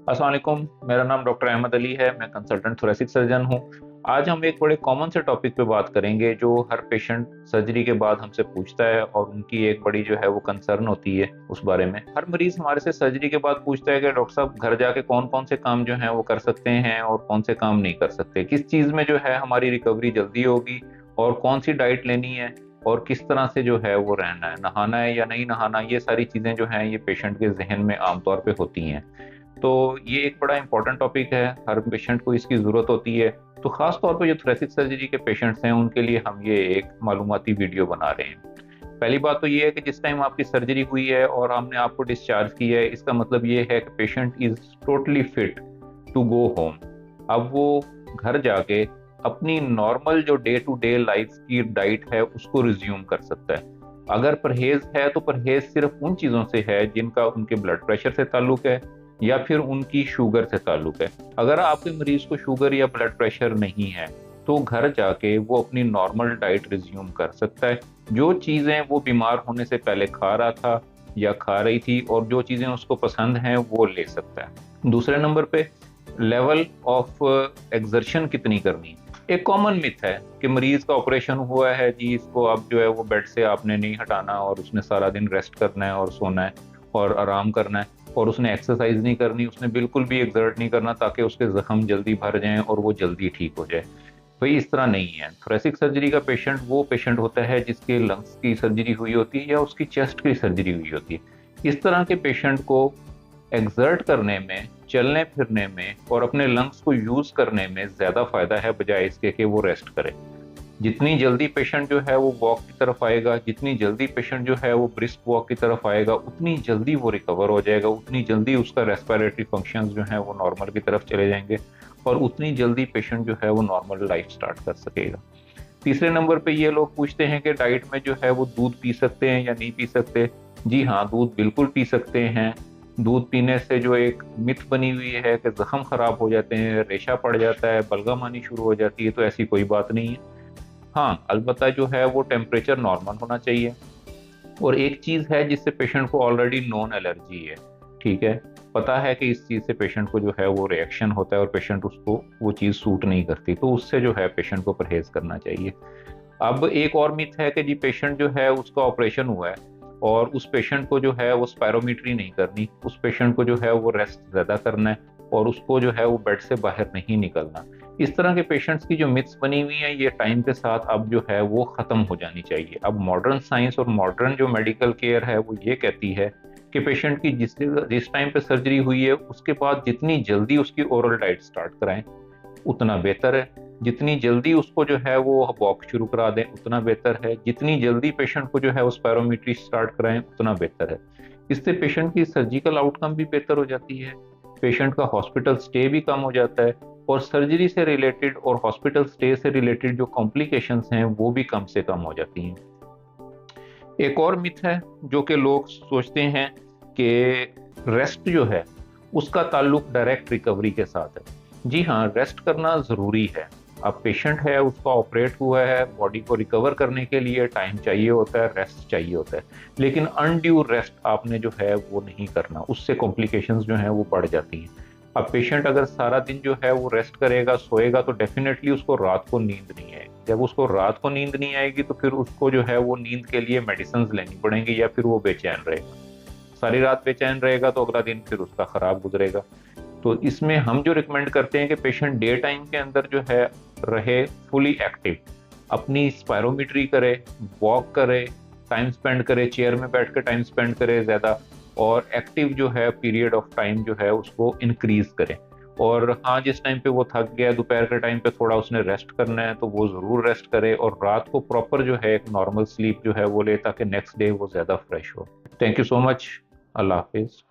अस्सलाम वालेकुम। मेरा नाम डॉक्टर अहमद अली है। मैं कंसल्टेंट थोरेसिक सर्जन हूँ। आज हम एक बड़े कॉमन से टॉपिक पे बात करेंगे जो हर पेशेंट सर्जरी के बाद हमसे पूछता है और उनकी एक बड़ी जो है वो कंसर्न होती है उस बारे में। हर मरीज हमारे से सर्जरी के बाद पूछता है कि डॉक्टर साहब घर जाके कौन कौन से काम जो है वो कर सकते हैं और कौन से काम नहीं कर सकते, किस चीज़ में जो है हमारी रिकवरी जल्दी होगी और कौन सी डाइट लेनी है और किस तरह से जो है वो रहना है, नहाना है या नहीं नहाना। ये सारी चीज़ें जो हैं ये पेशेंट के जहन में आमतौर पे होती हैं। तो ये एक बड़ा इंपॉर्टेंट टॉपिक है, हर पेशेंट को इसकी ज़रूरत होती है। तो ख़ास तौर पर जो थोरेसिक सर्जरी के पेशेंट्स हैं उनके लिए हम ये एक मालूमाती वीडियो बना रहे हैं। पहली बात तो ये है कि जिस टाइम आपकी सर्जरी हुई है और हमने आपको डिस्चार्ज किया है, इसका मतलब ये है कि patient is totally fit to go home. अब वो घर जाके अपनी नॉर्मल जो डे टू डे लाइफ की डाइट है उसको रिज्यूम कर सकता है। अगर परहेज है तो परहेज सिर्फ उन चीज़ों से है जिनका उनके ब्लड प्रेशर से ताल्लुक है या फिर उनकी शुगर से ताल्लुक है। अगर आपके मरीज को शुगर या ब्लड प्रेशर नहीं है तो घर जाके वो अपनी नॉर्मल डाइट रिज्यूम कर सकता है। जो चीज़ें वो बीमार होने से पहले खा रहा था या खा रही थी और जो चीज़ें उसको पसंद हैं वो ले सकता है। दूसरे नंबर पे लेवल ऑफ एक्सर्शन कितनी करनी है। एक कॉमन मिथ है कि मरीज का ऑपरेशन हुआ है जी, इसको अब जो है वो बेड से आपने नहीं हटाना और उसने सारा दिन रेस्ट करना है और सोना है और आराम करना है और उसने एक्सरसाइज नहीं करनी, उसने बिल्कुल भी एक्सर्ट नहीं करना ताकि उसके जख्म जल्दी भर जाएं और वो जल्दी ठीक हो जाए। भाई इस तरह नहीं है। थोरेसिक सर्जरी का पेशेंट वो पेशेंट होता है जिसके लंग्स की सर्जरी हुई होती है या उसकी चेस्ट की सर्जरी हुई होती है। इस तरह के पेशेंट को एक्सर्ट करने में, चलने फिरने में और अपने लंग्स को यूज करने में ज्यादा फायदा है बजाय इसके कि वो रेस्ट करे। जितनी जल्दी पेशेंट जो है वो वॉक की तरफ आएगा, जितनी जल्दी पेशेंट जो है वो ब्रिस्क वॉक की तरफ आएगा, उतनी जल्दी वो रिकवर हो जाएगा, उतनी जल्दी उसका रेस्पिरेटरी फंक्शंस जो है वो नॉर्मल की तरफ चले जाएंगे और उतनी जल्दी पेशेंट जो है वो नॉर्मल लाइफ स्टार्ट कर सकेगा। तीसरे नंबर पे ये लोग पूछते हैं कि डाइट में जो है वो दूध पी सकते हैं या नहीं पी सकते। जी हाँ, दूध बिल्कुल पी सकते हैं। दूध पीने से जो एक मिथ बनी हुई है कि जख्म खराब हो जाते हैं, रेशा पड़ जाता है, बलगम आनी शुरू हो जाती है, तो ऐसी कोई बात नहीं है। हाँ, अलबत्ता जो है वो टेम्परेचर नॉर्मल होना चाहिए। और एक चीज़ है जिससे पेशेंट को ऑलरेडी नॉन एलर्जी है, ठीक है, पता है कि इस चीज़ से पेशेंट को जो है वो रिएक्शन होता है और पेशेंट उसको वो चीज़ सूट नहीं करती, तो उससे जो है पेशेंट को परहेज करना चाहिए। अब एक और मिथ है कि जी पेशेंट जो है उसका ऑपरेशन हुआ है और उस पेशेंट को जो है वो स्पायरोमीट्री नहीं करनी, उस पेशेंट को जो है वो रेस्ट ज़्यादा करना है और उसको जो है वो बेड से बाहर नहीं निकलना। इस तरह के पेशेंट्स की जो मिथ्स बनी हुई हैं ये टाइम के साथ अब जो है वो ख़त्म हो जानी चाहिए। अब मॉडर्न साइंस और मॉडर्न जो मेडिकल केयर है वो ये कहती है कि पेशेंट की जिस टाइम पे सर्जरी हुई है उसके बाद जितनी जल्दी उसकी ओरल डाइट स्टार्ट कराएं उतना बेहतर है। जितनी जल्दी उसको जो है वो वॉक शुरू करा दें उतना बेहतर है। जितनी जल्दी पेशेंट को जो है वो स्पायरोमीट्री स्टार्ट कराएं उतना बेहतर है। इससे पेशेंट की सर्जिकल आउटकम भी बेहतर हो जाती है, पेशेंट का हॉस्पिटल स्टे भी कम हो जाता है और सर्जरी से रिलेटेड और हॉस्पिटल स्टे से रिलेटेड जो कॉम्प्लिकेशंस हैं वो भी कम से कम हो जाती हैं। एक और मिथ है जो कि लोग सोचते हैं कि रेस्ट जो है उसका ताल्लुक डायरेक्ट रिकवरी के साथ है। जी हाँ, रेस्ट करना ज़रूरी है। अब पेशेंट है, उसका ऑपरेट हुआ है, बॉडी को रिकवर करने के लिए टाइम चाहिए होता है, रेस्ट चाहिए होता है, लेकिन अनड्यू रेस्ट आपने जो है वो नहीं करना, उससे कॉम्प्लिकेशंस जो हैं वो बढ़ जाती हैं। अब पेशेंट अगर सारा दिन जो है वो रेस्ट करेगा, सोएगा, तो डेफिनेटली उसको रात को नींद नहीं आएगी। जब उसको रात को नींद नहीं आएगी तो फिर उसको जो है वो नींद के लिए मेडिसिन लेनी पड़ेंगी या फिर वो बेचैन रहेगा। सारी रात बेचैन रहेगा तो अगला दिन फिर उसका खराब गुजरेगा। तो इसमें हम जो रिकमेंड करते हैं कि पेशेंट डे टाइम के अंदर जो है रहे फुली एक्टिव, अपनी स्पायरोमीट्री करे, वॉक करे, टाइम स्पेंड करे, चेयर में बैठ कर टाइम स्पेंड करे ज़्यादा, और एक्टिव जो है पीरियड ऑफ टाइम जो है उसको इंक्रीज करें। और हाँ, जिस टाइम पे वो थक गया, दोपहर के टाइम पे थोड़ा उसने रेस्ट करना है तो वो ज़रूर रेस्ट करे और रात को प्रॉपर जो है एक नॉर्मल स्लीप जो है वो ले ताकि नेक्स्ट डे वो ज़्यादा फ्रेश हो। Thank you so much. अल्लाह हाफिज़।